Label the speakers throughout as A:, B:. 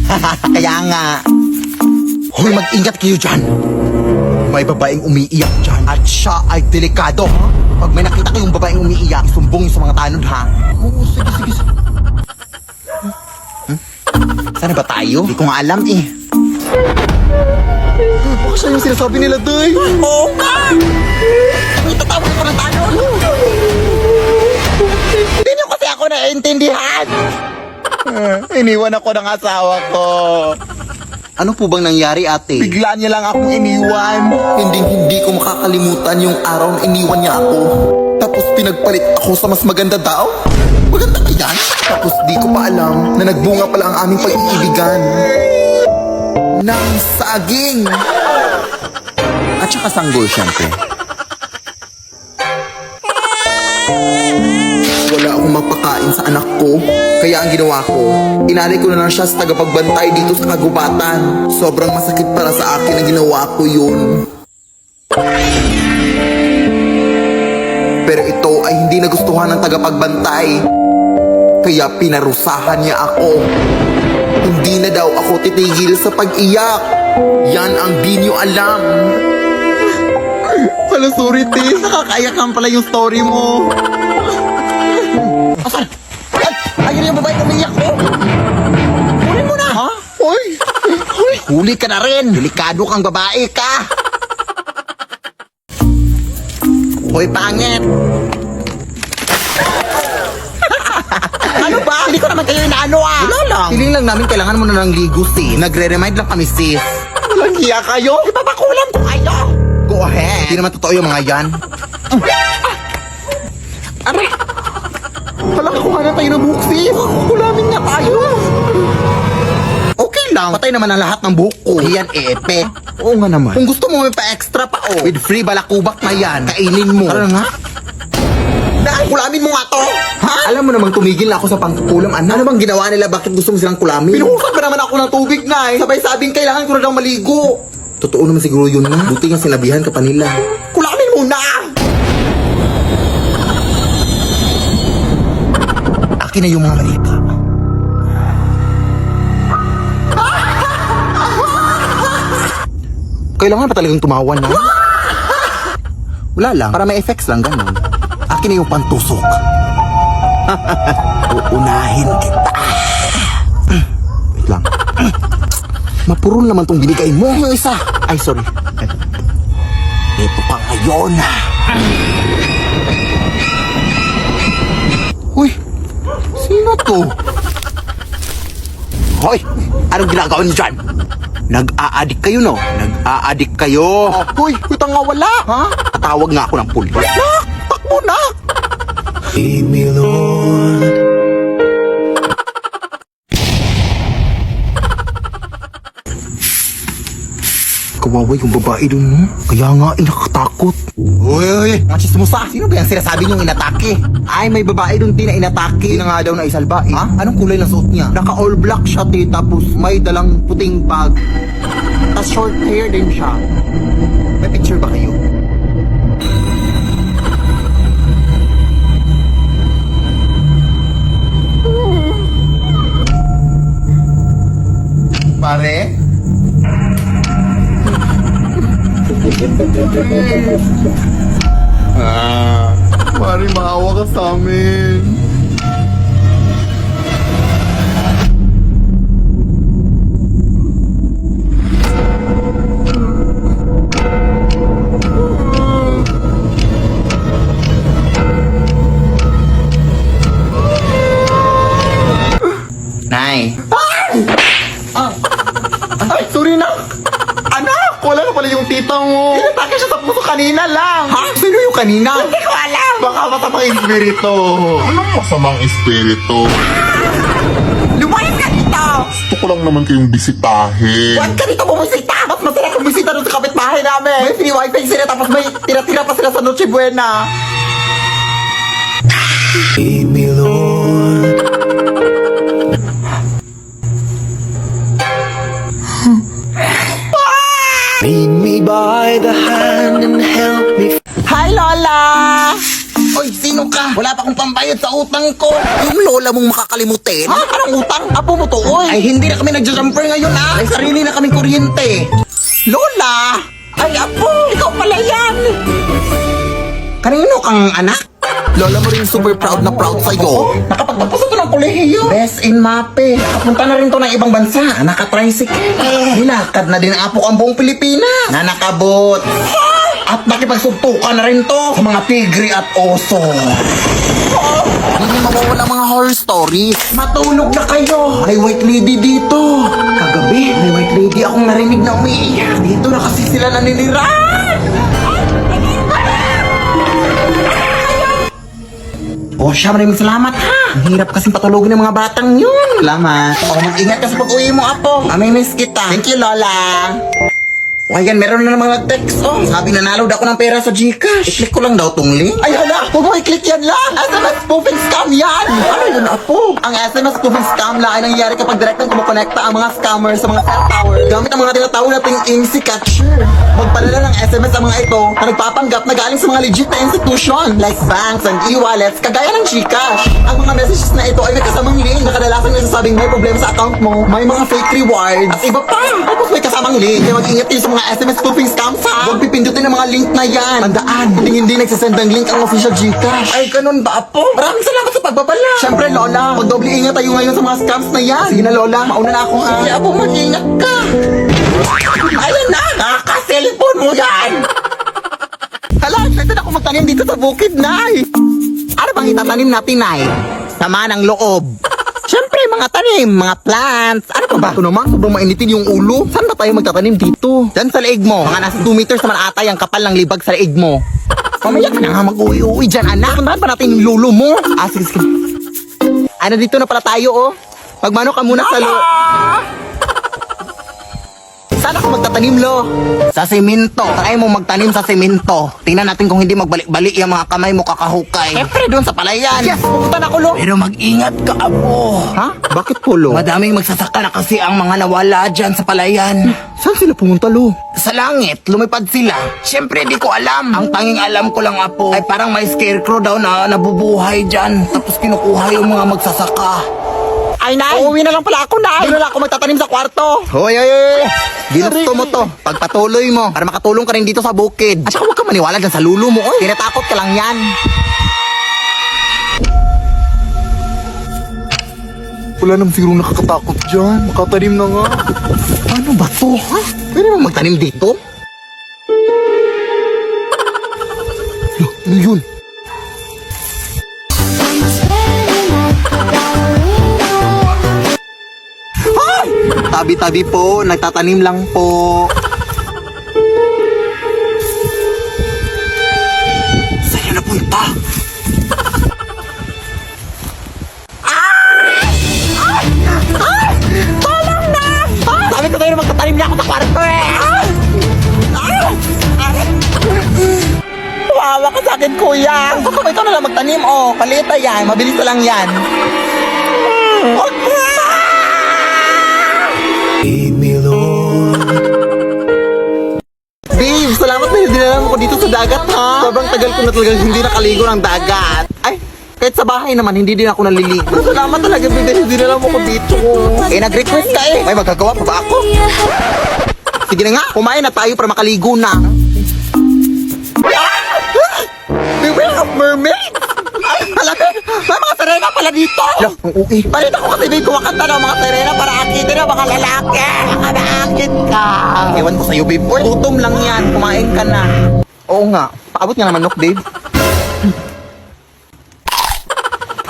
A: Kaya nga. Hoy, mag-ingat kayo dyan. May babaeng umiiyak dyan at siya ay delikado. Pag may nakita kayong babaeng umiiyak, isumbong sa mga tanod, ha? Oo, sige. Sana ba tayo? Hindi ko nga alam eh. Baka siya yung sinasabi nila, Day. Oo nga! Itatawag ko ng tanod. Hindi niyo kasi ako naiintindihan. Iniwan ako ng asawa ko. Ano po bang nangyari, ate? Bigla niya lang akong iniwan. Hindi ko makakalimutan yung araw na iniwan niya ako. Tapos pinagpalit ako sa mas maganda daw. Maganda ka yan? Tapos di ko pa alam na nagbunga pala ang aming pag-iibigan. Ng saging. At saka sanggol, syempre. Wala akong mapakain sa anak ko. Kaya ang ginawa ko, inalay ko na lang siya sa tagapagbantay dito sa kagubatan. Sobrang masakit para sa akin ang ginawa ko yun. Pero ito ay hindi nagustuhan ng tagapagbantay. Kaya pinarusahan niya ako. Hindi na daw ako titigil sa pag-iyak. Yan ang di niyo alam. Hala, sorry, te. Nakakaiyakan pala yung story mo. Asan? Ayun yung babae umiiyak ko. Huli mo na. Ha? Hoy. Huli ka na rin. Delikado kang babae ka. Hoy, pangit. Ano ba? Hindi ko naman kayo inaano ah. Wala lang. Feeling lang namin kailangan mo na ng ligo, sis. Nagre-remind lang kami, sis. Walang hiya kayo. Ipapakulam ko kayo. Go ahead. Hindi naman totoo yung mga yan. Aray. Palaki ko nga na tayo ng buhok, sis. Kulamin nga tayo. Okay lang. Patay naman ang lahat ng buhok ko. Yan, epe. Oo nga naman. Kung gusto mo may pa-extra pa, oh. With free balakubak na yan. Kainin mo. Tara nga. Dahil kulamin mo nga to. Ha? Alam mo namang tumigil na ako sa pangkukulam. Ano bang ginawa nila? Bakit gusto mo silang kulamin? Pinuhusan pa naman ako ng tubig na eh. Sabay-sabing kailangan ko na daw maligo. Totoo naman siguro yun na. Buti nga sinabihan ka pa nila. Kulamin mo na! Akin na yung mga malita. Kailangan pa talagang tumawa na. Wala lang. Para may effects lang, ganun. Akin na yung pantusok. Uunahin kita. Wait lang. Mapurol naman tong binigay mo. Yung isa. Ay, sorry. Ito pa ngayon. Uy, sino to? Hoy, anong ginagawa niyo dyan? Nag-aadik kayo, no? Nag-aadik kayo. Hoy, utang nga wala. Ha? Tatawag nga ako ng pulis. Takbo na! Lead me, Lord. Kawawa yung babae dun, no? Kaya nga, nakakatakot. Uy, mga chismosa. Sino ba yung sinasabi niyong inatake? Ay, may babae dun din na inatake. Hindi na nga daw na isalba, eh. Ha? Anong kulay ng suot niya? Naka-all black siya, eh. Tapos may dalang puting bag. Tapos short hair din siya. May picture ba kayo? Pare? Pare, maawa ka sa amin. Nay. Ay, sorry na. Anak, wala na pala yung tita mo. Inatake siya sa puso kanina lang. Ha? Sino yung kanina? Hindi ko alam. Baka masamang espiritu.
B: Anong masamang espiritu?
A: Lumayas ka dito.
B: Gusto ko lang naman kayong bisitahin.
A: Huwag ka dito bumisita. Mas masaya kung bisita doon sa kapitbahay namin. May free wifi sila tapos may tira-tira pa sila sa Noche Buena. Lead me, Lord. Lead me by the hand and help me. Hi, Lola! Hoy, sino ka? Wala pa akong pambayad sa utang ko. Yung lola mong makakalimutin. Ha? Anong utang? Apo mo to, oy. Ay, hindi na kami nagja-jumper ngayon, ha? May sarili na kaming kuryente. Lola! Ay, apo! Ikaw pala yan! Kanino kang anak? Lola mo rin super proud na proud sa'yo. Nakapagtapos ito ng kolehiyo. Best in mape. Nakapunta na rin to ng ibang bansa. Nakatricycle. Nilakad na din ang apo ko ang buong Pilipinas. Na nakabot. At nakipagsugtukan na rin to sa mga tigre at oso. Hindi mawawala mga horror stories. Matulog na kayo. May white lady dito. Kagabi, may white lady akong narinig na umiiyak. Dito na kasi sila naniniran. Oh, siya, maraming salamat ha. Ang hirap kasing patulogin ng mga batang yun. Salamat. Oh, mag-ingat ka sa pag-uwi mo, apo. Amimiss kita. Thank you, Lola. O ayan, meron na namang nag-text. Oh, sabi nanalo daw ako ng pera sa Gcash. I-click ko lang daw tong link. Ay, hala, huwag mo i-click yan lang. SMS spoofing scam yan. Ano yun, apo? Ang SMS spoofing scam lang ay nangyayari kapag direktang kumukonekta ang mga scammers sa mga cell tower gamit ang mga tinatawag nating IMSI catcher. Magpadala ng SMS ang mga ito na nagpapanggap na galing sa mga legit na institution like banks and e-wallets kagaya ng Gcash. Ang mga messages na ito ay may kasamang link na kadalasan may sasabing may problema sa account mo, may mga fake rewards, at iba pa. Tapos may kasamang link. Kaya mag-ingat kayo sa mga SMS spoofing scams ha. Huwag pipindutin ang mga link na yan. Tandaan, hindi nagsasend ng link ang official Gcash. Ay, ganun ba, apo? Maraming salamat sa pagbabala. Siyempre, Lola, magdoble ingat tayo ngayon sa mga scams na yan. Sige na, Lola, mauna na ako ha. Sige, apo, mag-ingat ka. Ayan na, nakaka-cellphone mo yan. Hala, pwede na ako magtanim dito sa bukid, Nay. Ano bang itatanim natin, Nay? Sama ng loob. Siyempre, mga tanim, mga plants. Ano pa ba? Ito naman, sobrang mainitin yung ulo. Saan ba tayo magtatanim dito? Diyan sa leeg mo. Mga nasa 2 meters naman ata yung kapal ng libag sa leeg mo. Mamaya ka na nga mag-uwi-uwi dyan, anak. Puntahan pa natin yung lulo mo. Ah, sige. Ano, dito na pala tayo, oh. Magmano ka muna sa Saan ako magtatanim, Lo? Sa semento. Try mo magtanim sa semento. Tingnan natin kung hindi magbalik-balik yung mga kamay mo kakahukay. Siyempre, doon sa palayan. Yes, pupunta na ko, Lo. Pero mag-ingat ka, Abo. Ha? Bakit po, Lo? Madaming magsasaka na kasi ang mga nawala dyan sa palayan. Saan sila pumunta, Lo? Sa langit, lumipad sila. Siyempre, di ko alam. Ang tanging alam ko lang, Apo, ay parang may scarecrow daw na nabubuhay dyan. Tapos kinukuha yung mga magsasaka. Ay, Nay! Uuwi na lang pala ako, Nay! Doon na lang ako magtatanim sa kwarto! Hoy! Ginusto mo to. Pagpatuloy mo para makatulong ka rin dito sa bukid. At saka huwag ka maniwala dyan sa lulo mo, oy. Tinatakot ka lang yan. Wala nang sigurong nakakatakot dyan. Makatanim na nga. Ano ba to, ha? Pwede mo magtanim dito? Ano yun? Tabi-tabi po, nagtatanim lang po. Saan na punta? Tolong na! Sabi ko tayo na magtatanim niya ako sa kwarto eh! Wawa ka sa akin, kuya! Gusto ko ikaw na lang magtanim, oh. Palita yan, mabilis na lang yan. Babe, salamat na dinala mo ko dito sa dagat, ha? Sobrang tagal ko na talagang hindi nakaligo ng dagat. Ay, kahit sa bahay naman, hindi din ako naliligo. Pero salamat talaga, babe, dahil dinala mo ko dito. Eh, nag-request ka eh. May magagawa pa ba ako? Sige na nga, kumain na tayo para makaligo na. Beware of mermaid! Ay, malabi! May mga sirena pala dito! Lo, ang uwi. Balita ko kasi babe, kumakanta ng mga sirena para akitin na mga lalaki. Baka naakit ka. Ewan ko sa'yo, babe. Uy, gutom lang yan. Kumain ka na. Oo nga. Paabot nga naman, Nok, babe.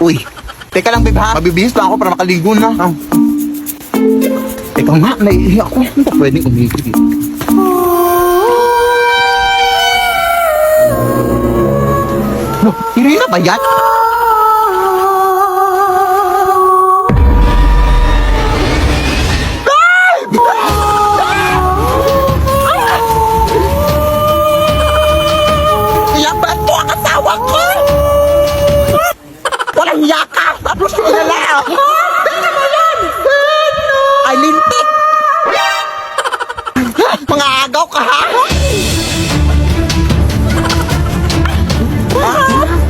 A: Uy, teka lang, babe, ha? Mabibihis lang ako para makaligo na. Teka nga, naiihi ako. Hindi pa pwedeng umigil. Lo, Irina ba yan? Labat mo ang asawa ko! Walang yaka! Tapos ko na lang! Beno mo yan! Beno! Ay, lintik! Mga agaw ka, ha?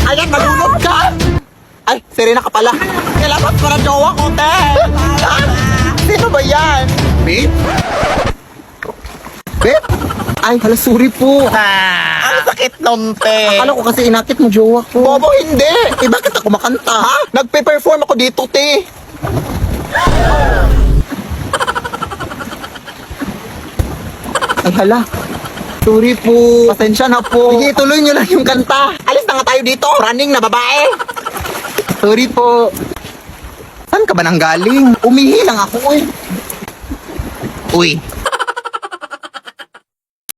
A: Ayan na! balerina ka pala. Nilabas ko na jowa ko, te. Sino ba yan? Babe? Babe? Ay, hala, sorry po. Ang sakit nun, te. Akala ko kasi inakit mo jowa ko. Bobo, hindi. Eh, bakit ako makanta, ha? Nagpe-perform ako dito, te. Ay, hala. Sorry po. Pasensya na po. Sige, tuloy nyo lang yung kanta. Alis na nga tayo dito. Running na babae. Sorry po. Saan ka ba nang galing? Umihi lang ako, eh. Uy,